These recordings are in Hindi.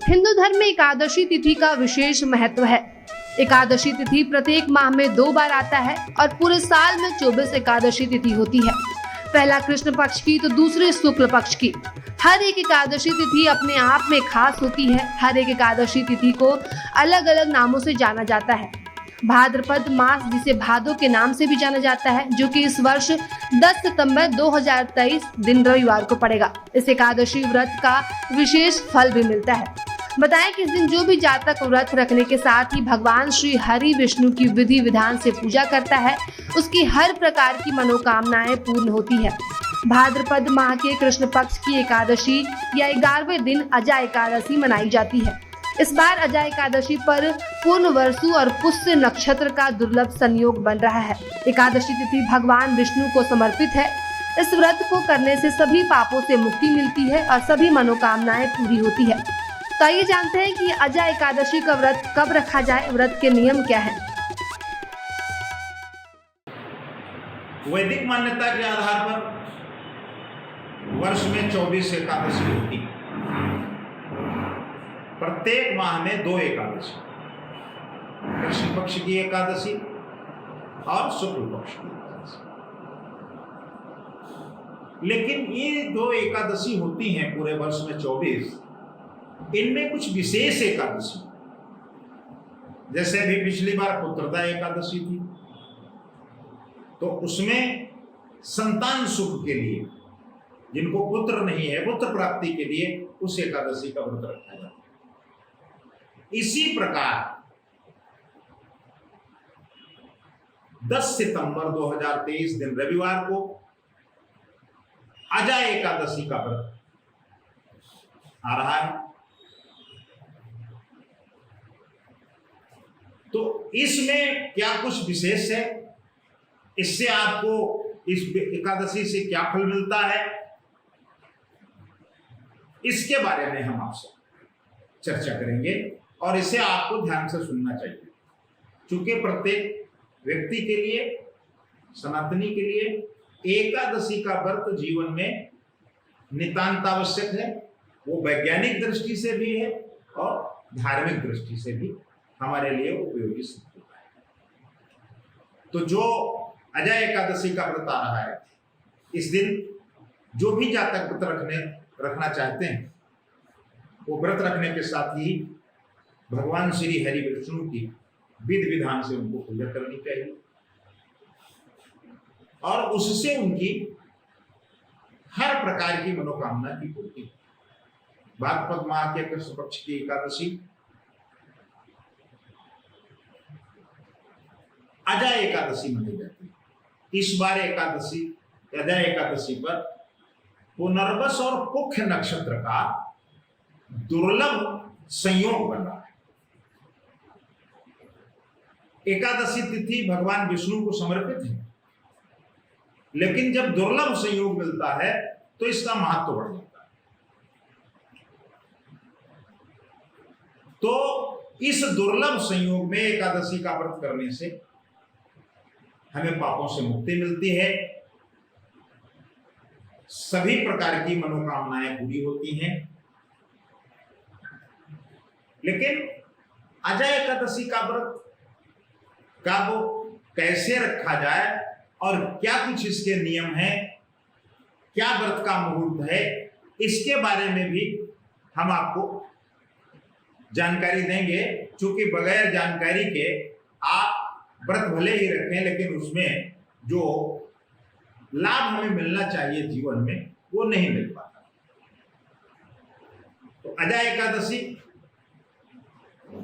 हिंदू धर्म में एकादशी तिथि का विशेष महत्व है। एकादशी तिथि प्रत्येक माह में 2 बार आता है और पूरे साल में 24 एकादशी तिथि होती है। पहला कृष्ण पक्ष की तो दूसरी शुक्ल पक्ष की। हर एक एकादशी तिथि अपने आप में खास होती है। हर एक एकादशी तिथि को अलग अलग नामों से जाना जाता है। भाद्रपद मास, जिसे भादो के नाम से भी जाना जाता है, जो कि इस वर्ष 10 सितंबर 2023 दिन रविवार को पड़ेगा। इस एकादशी व्रत का विशेष फल भी मिलता है। बताएं कि इस दिन जो भी जातक व्रत रखने के साथ ही भगवान श्री हरि विष्णु की विधि विधान से पूजा करता है, उसकी हर प्रकार की मनोकामनाएं पूर्ण होती है। भाद्रपद माह के कृष्ण पक्ष की एकादशी या 11वें दिन अजा एकादशी मनाई जाती है। इस बार अजा एकादशी पर पूर्ण वर्षु और पुष्य नक्षत्र का दुर्लभ संयोग बन रहा है। एकादशी तिथि भगवान विष्णु को समर्पित है। इस व्रत को करने से सभी पापों से मुक्ति मिलती है और सभी मनोकामनाएं पूरी होती है। तो आइए जानते हैं कि अजा एकादशी का व्रत कब रखा जाए, व्रत के नियम क्या है। वैदिक मान्यता के आधार पर वर्ष में 24 एकादशी होती है। प्रत्येक माह में 2 एकादशी, कृष्ण पक्ष की एकादशी और शुक्ल पक्ष की एकादशी। लेकिन ये 2 एकादशी होती हैं पूरे वर्ष में 24। इनमें कुछ विशेष एकादशी, जैसे अभी पिछली बार पुत्रदा एकादशी थी, तो उसमें संतान सुख के लिए, जिनको पुत्र नहीं है, पुत्र प्राप्ति के लिए उस एकादशी का व्रत रखा जाता है। इसी प्रकार 10 सितंबर 2023 दिन रविवार को अजा एकादशी का व्रत आ रहा है। तो इसमें क्या कुछ विशेष है, इससे आपको इस एकादशी से क्या फल मिलता है, इसके बारे में हम आपसे चर्चा करेंगे और इसे आपको ध्यान से सुनना चाहिए। क्योंकि प्रत्येक व्यक्ति के लिए, सनातनी के लिए एकादशी का व्रत जीवन में नितांत आवश्यक है। वो वैज्ञानिक दृष्टि से भी है और धार्मिक दृष्टि से भी हमारे लिए उपयोगी सिद्ध होता है। तो जो अजा एकादशी का व्रत आ रहा है, इस दिन जो भी जातक व्रत रखना चाहते हैं, वो व्रत रखने के साथ ही भगवान श्री हरि विष्णु की विधि विधान से उनको पूजा करनी चाहिए और उससे उनकी हर प्रकार की मनोकामना की पूर्ति। भाद्रपद माह के कृष्ण पक्ष की एकादशी अजा एकादशी मानी जाती है। इस बार एकादशी, अजा एकादशी पर पुनर्वस और पुख्य नक्षत्र का दुर्लभ संयोग बन रहा है। एकादशी तिथि भगवान विष्णु को समर्पित है, लेकिन जब दुर्लभ संयोग मिलता है तो इसका महत्व बढ़ जाता है। तो इस दुर्लभ संयोग में एकादशी का व्रत करने से हमें पापों से मुक्ति मिलती है, सभी प्रकार की मनोकामनाएं पूरी होती हैं। लेकिन अजा एकादशी का व्रत का वो कैसे रखा जाए और क्या कुछ इसके नियम हैं, क्या व्रत का मुहूर्त है, इसके बारे में भी हम आपको जानकारी देंगे। क्योंकि बगैर जानकारी के आप व्रत भले ही रखें, लेकिन उसमें जो लाभ हमें मिलना चाहिए जीवन में, वो नहीं मिल पाता। तो अजा एकादशी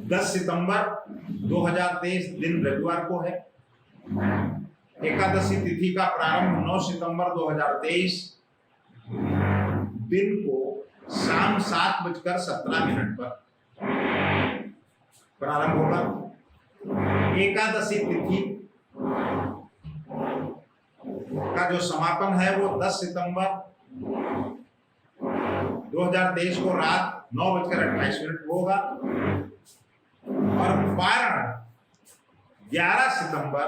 10 सितंबर 2023 दिन रविवार को है। एकादशी तिथि का प्रारंभ 9 सितंबर 2023 दिन को शाम 7:17 पर प्रारंभ होगा। एकादशी तिथि का जो समापन है वो 10 सितंबर 2023 को रात 9:28 को होगा और पारण 11 सितंबर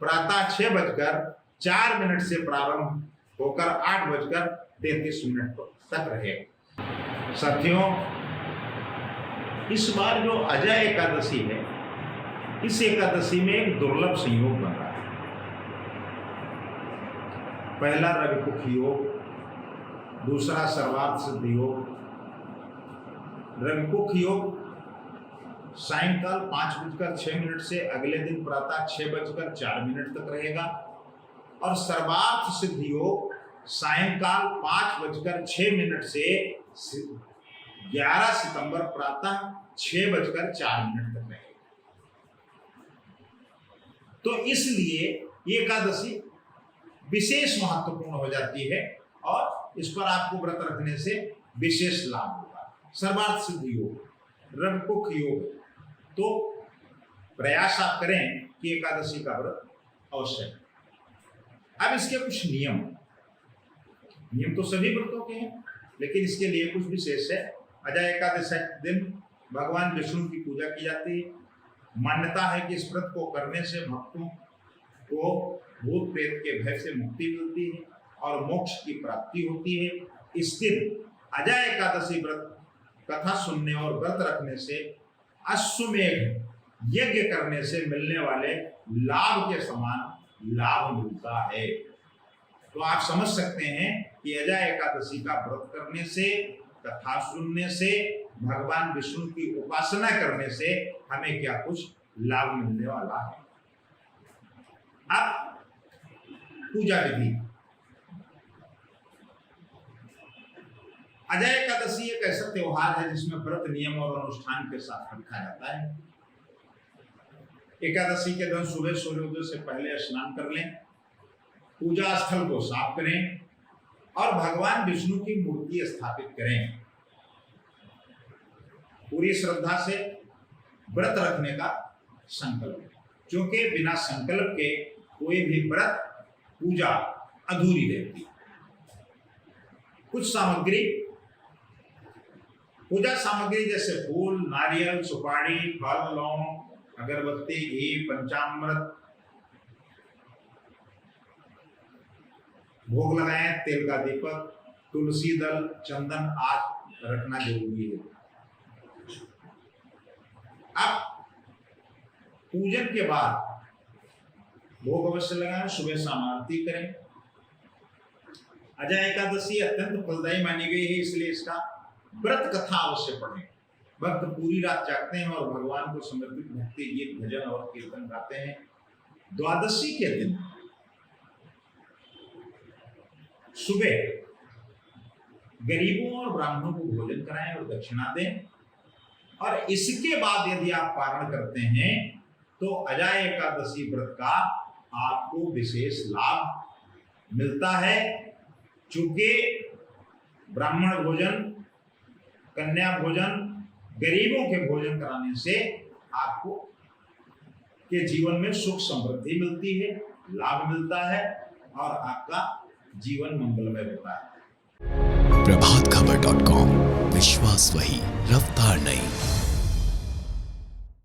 प्रातः 6:04 से प्रारंभ होकर 8:33 तक रहेगा। साथियों, इस बार जो अजय एकादशी है, इस एकादशी में एक दुर्लभ संयोग बन रहा है। पहला रविपुख योग, दूसरा सर्वार्थ सिद्धि योग। रविपुख योग सायंकाल 5:06 से अगले दिन प्रातः 6:04 तक रहेगा और सर्वार्थ सिद्धि योग सायंकाल 5:06 से 11 सितंबर प्रातः 6:04 तक रहेगा। तो इसलिए ये एकादशी विशेष महत्वपूर्ण हो जाती है और इस पर आपको व्रत रखने से विशेष लाभ होगा। सर्वार्थ सिद्धि योग, रविपुख योग, तो प्रयास आप करें कि एकादशी का व्रत अवश्य है। अब इसके कुछ नियम तो सभी व्रतों के हैं, लेकिन इसके लिए कुछ विशेष है। अजय एकादशी के दिन भगवान विष्णु की पूजा की जाती है। मान्यता है कि इस व्रत को करने से भक्तों को भूत प्रेत के भय से मुक्ति मिलती है और मोक्ष की प्राप्ति होती है। इस दिन अजय एकादशी व्रत कथा सुनने और व्रत रखने से अश्वमेध यज्ञ करने से मिलने वाले लाभ के समान लाभ मिलता है। तो आप समझ सकते हैं कि अजय एकादशी का व्रत करने से, कथा सुनने से, भगवान विष्णु की उपासना करने से हमें क्या कुछ लाभ मिलने वाला है। अब पूजा विधि। अजय एकादशी एक ऐसा त्योहार है जिसमें व्रत नियम और अनुष्ठान के साथ रखा जाता है। एकादशी के दिन सुबह सूर्योदय से पहले स्नान कर लें, पूजा स्थल को साफ करें और भगवान विष्णु की मूर्ति स्थापित करें। पूरी श्रद्धा से व्रत रखने का संकल्प, क्योंकि बिना संकल्प के कोई भी व्रत पूजा अधूरी रहती। कुछ सामग्री, पूजा सामग्री जैसे फूल, नारियल, सुपारी, फल, लौंग, अगरबत्ती, घी, पंचामृत, भोग लगाएं, तेल का दीपक, तुलसी दल, चंदन आदि रखना जरूरी है। अब पूजन के बाद भोग अवश्य लगाएं, सुबह शाम आरती करें। अजय एकादशी अत्यंत फलदायी मानी गई है, इसलिए इसका व्रत कथा अवश्य पढ़ें। भक्त पूरी रात जागते हैं और भगवान को समर्पित भक्ति गीत, भजन और कीर्तन गाते हैं। द्वादशी के दिन सुबह गरीबों और ब्राह्मणों को भोजन कराएं और दक्षिणा दें। और इसके बाद यदि आप पारण करते हैं तो अजय एकादशी व्रत का आपको विशेष लाभ मिलता है। चूंकि ब्राह्मण भोजन, कन्या भोजन, गरीबों के भोजन कराने से आपको के जीवन में सुख समृद्धि मिलती है, लाभ मिलता है और आपका जीवन मंगलमय होता है। प्रभातखबर.com, विश्वास वही, रफ्तार नहीं।